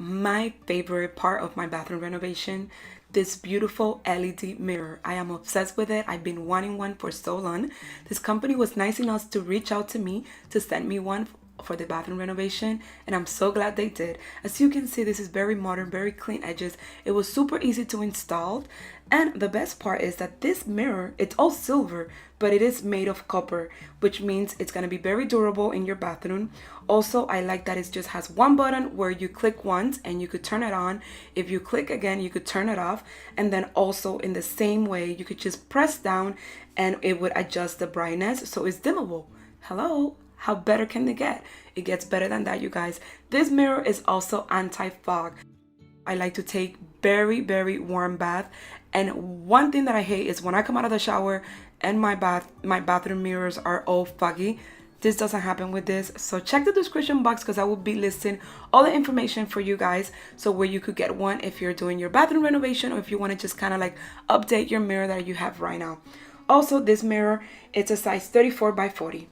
my favorite part of my bathroom renovation, this beautiful LED mirror. I am obsessed with it. I've been wanting one for so long. This company was nice enough to reach out to me to send me one for the bathroom renovation, and I'm so glad they did. As you can see, this is very modern, very clean edges. It was super easy to install, and the best part is that this mirror, it's all silver, but it is made of copper, which means it's going to be very durable in your bathroom. Also, I like that it just has one button where you click once and you could turn it on. If you click again, you could turn it off, and then also in the same way you could just press down and it would adjust the brightness, so it's dimmable. Hello, how better can they get? It gets better than that, you guys. This mirror is also anti-fog. I like to take very, very warm bath, and one thing that I hate is when I come out of the shower and my bathroom mirrors are all foggy. This doesn't happen with this. So check the description box because I will be listing all the information for you guys, so where you could get one if you're doing your bathroom renovation or if you want to just kind of like update your mirror that you have right now. Also, this mirror, it's a size 34 by 40.